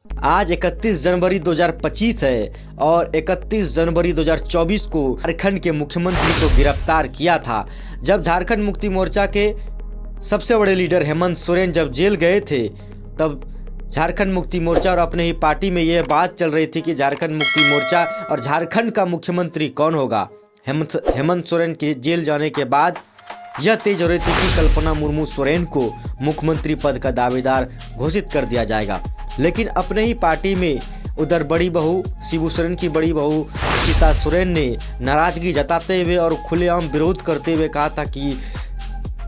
आज 31 जनवरी 2025 है और 31 जनवरी 2024 को झारखंड के मुख्यमंत्री को गिरफ्तार किया था। जब झारखंड मुक्ति मोर्चा के सबसे बड़े लीडर हेमंत सोरेन जब जेल गए थे, तब झारखंड मुक्ति मोर्चा और अपने ही पार्टी में यह बात चल रही थी कि झारखंड मुक्ति मोर्चा और झारखंड का मुख्यमंत्री कौन होगा। हेमंत सोरेन के जेल जाने के बाद यह तेज हो रही थी कि कल्पना मुर्मू सोरेन को मुख्यमंत्री पद का दावेदार घोषित कर दिया जाएगा। लेकिन अपने ही पार्टी में उधर बड़ी बहू शिबू सोरेन की बड़ी बहू सीता सोरेन ने नाराजगी जताते हुए और खुलेआम विरोध करते हुए कहा था कि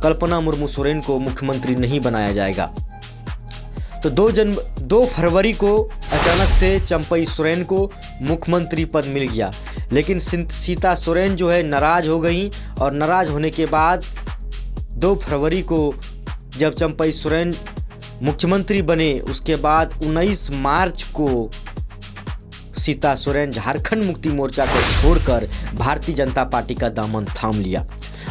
कल्पना मुर्मू सोरेन को मुख्यमंत्री नहीं बनाया जाएगा। तो 2 फरवरी को अचानक से चंपई सोरेन को मुख्यमंत्री पद मिल गया। लेकिन सीता सोरेन जो है नाराज हो गई और नाराज होने के बाद 2 फरवरी को जब चंपई सोरेन मुख्यमंत्री बने, उसके बाद 19 मार्च को सीता सोरेन झारखंड मुक्ति मोर्चा को छोड़कर भारतीय जनता पार्टी का दामन थाम लिया।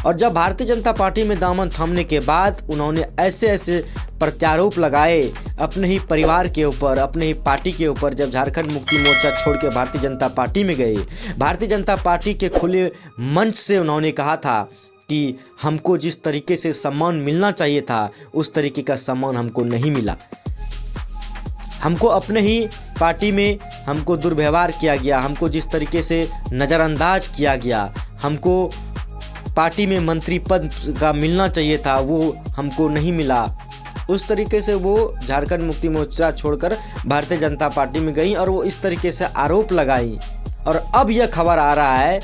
और जब भारतीय जनता पार्टी में दामन थामने के बाद उन्होंने ऐसे प्रत्यारोप लगाए अपने ही परिवार के ऊपर, अपने ही पार्टी के ऊपर। जब झारखंड मुक्ति मोर्चा छोड़ के भारतीय जनता पार्टी में गए, भारतीय जनता पार्टी के खुले मंच से उन्होंने कहा था कि हमको जिस तरीके से सम्मान मिलना चाहिए था उस तरीके का सम्मान हमको नहीं मिला। हमको अपने ही पार्टी में हमको दुर्व्यवहार किया गया, हमको जिस तरीके से नज़रअंदाज किया गया, हमको पार्टी में मंत्री पद का मिलना चाहिए था वो हमको नहीं मिला। उस तरीके से वो झारखंड मुक्ति मोर्चा छोड़कर भारतीय जनता पार्टी में गई और वो इस तरीके से आरोप लगाई। और अब यह खबर आ रहा है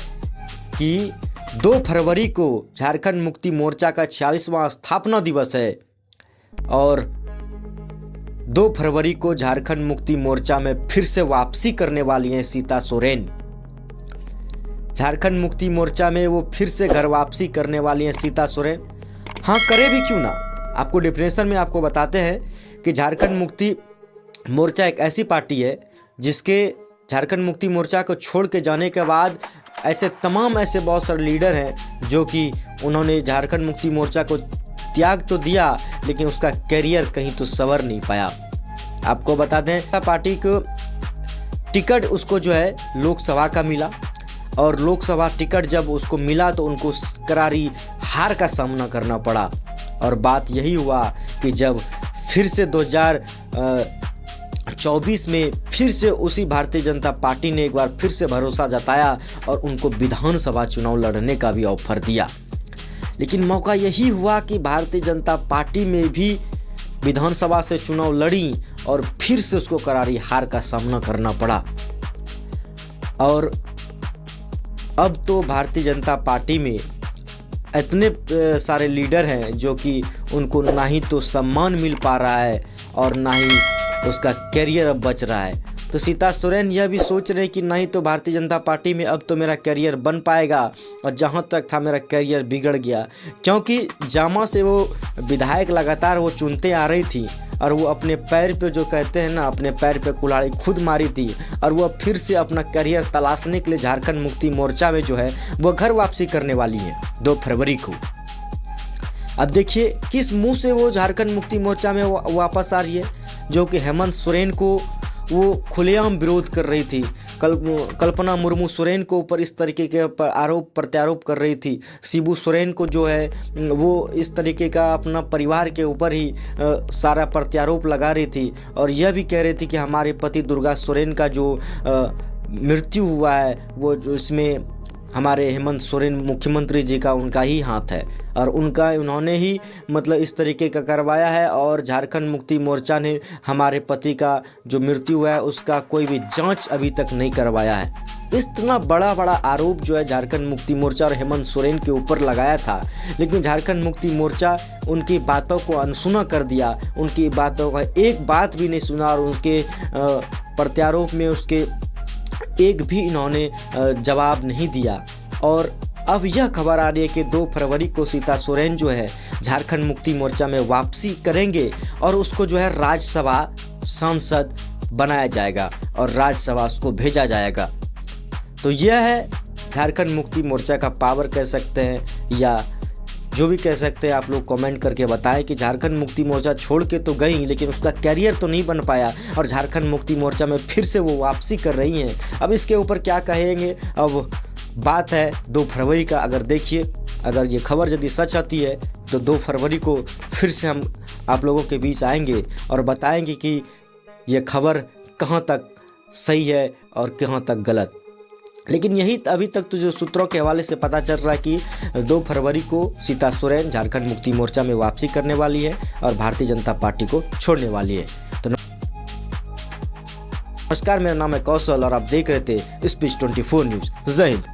कि 2 फरवरी को झारखंड मुक्ति मोर्चा का 46वां स्थापना दिवस है और 2 फरवरी को झारखंड मुक्ति मोर्चा में फिर से वापसी करने वाली हैं सीता सोरेन। झारखंड मुक्ति मोर्चा में वो फिर से घर वापसी करने वाली हैं सीता सोरेन। हाँ, करे भी क्यों ना। आपको डेफिनेशन में आपको बताते हैं कि झारखंड मुक्ति मोर्चा एक ऐसी पार्टी है जिसके झारखंड मुक्ति मोर्चा को छोड़ के जाने के बाद ऐसे बहुत सारे लीडर हैं जो कि उन्होंने झारखंड मुक्ति मोर्चा को त्याग तो दिया लेकिन उसका कैरियर कहीं तो संवर नहीं पाया। आपको बता दें, पार्टी को टिकट उसको जो है लोकसभा का मिला और लोकसभा टिकट जब उसको मिला तो उनको करारी हार का सामना करना पड़ा। और बात यही हुआ कि जब फिर से 2024 में फिर से उसी भारतीय जनता पार्टी ने एक बार फिर से भरोसा जताया और उनको विधानसभा चुनाव लड़ने का भी ऑफर दिया। लेकिन मौका यही हुआ कि भारतीय जनता पार्टी में भी विधानसभा से चुनाव लड़ी और फिर से उसको करारी हार का सामना करना पड़ा। और अब तो भारतीय जनता पार्टी में इतने सारे लीडर हैं जो कि उनको ना ही तो सम्मान मिल पा रहा है और ना ही उसका कैरियर अब बच रहा है। तो सीता सोरेन यह भी सोच रहे कि नहीं तो भारतीय जनता पार्टी में अब तो मेरा कैरियर बन पाएगा और जहां तक था मेरा कैरियर बिगड़ गया, क्योंकि जामा से वो विधायक लगातार वो चुनते आ रही थी और वो अपने पैर पे जो कहते हैं ना, अपने पैर पे कुल्हाड़ी खुद मारी थी और वो फिर से अपना करियर तलाशने के लिए झारखंड मुक्ति मोर्चा में जो है वो घर वापसी करने वाली है 2 फरवरी को। अब देखिए किस मुंह से वो झारखंड मुक्ति मोर्चा में वापस आ रही है, जो कि हेमंत सोरेन को वो खुलेआम विरोध कर रही थी। कल्पना मुर्मू सोरेन को ऊपर इस तरीके के आरोप प्रत्यारोप कर रही थी। शिबू सोरेन को जो है वो इस तरीके का अपना परिवार के ऊपर ही सारा प्रत्यारोप लगा रही थी और यह भी कह रही थी कि हमारे पति दुर्गा सोरेन का जो मृत्यु हुआ है वो जो इसमें हमारे हेमंत सोरेन मुख्यमंत्री जी का उनका ही हाथ है और उन्होंने ही मतलब इस तरीके का करवाया है। और झारखंड मुक्ति मोर्चा ने हमारे पति का जो मृत्यु हुआ है उसका कोई भी जांच अभी तक नहीं करवाया है। इतना बड़ा आरोप जो है झारखंड मुक्ति मोर्चा और हेमंत सोरेन के ऊपर लगाया था, लेकिन झारखंड मुक्ति मोर्चा उनकी बातों को अनसुना कर दिया, उनकी बातों का एक बात भी नहीं सुना और उनके प्रत्यारोप में उसके एक भी इन्होंने जवाब नहीं दिया। और अब यह खबर आ रही है कि 2 फरवरी को सीता सोरेन जो है झारखंड मुक्ति मोर्चा में वापसी करेंगे और उसको जो है राज्यसभा सांसद बनाया जाएगा और राज्यसभा उसको भेजा जाएगा। तो यह है झारखंड मुक्ति मोर्चा का पावर कह सकते हैं या जो भी कह सकते हैं आप लोग कमेंट करके बताएं कि झारखंड मुक्ति मोर्चा छोड़ के तो गई लेकिन उसका कैरियर तो नहीं बन पाया और झारखंड मुक्ति मोर्चा में फिर से वो वापसी कर रही हैं। अब इसके ऊपर क्या कहेंगे। अब बात है 2 फरवरी का। अगर देखिए, अगर ये खबर यदि सच आती है तो 2 फरवरी को फिर से हम आप लोगों के बीच आएंगे और बताएंगे कि ये खबर कहाँ तक सही है और कहाँ तक गलत। लेकिन यही अभी तक तो जो सूत्रों के हवाले से पता चल रहा है कि 2 फरवरी को सीता सोरेन झारखंड मुक्ति मोर्चा में वापसी करने वाली है और भारतीय जनता पार्टी को छोड़ने वाली है। तो नमस्कार, मेरा नाम है कौशल और आप देख रहे थे स्पीच 24 न्यूज़। जय हिंद।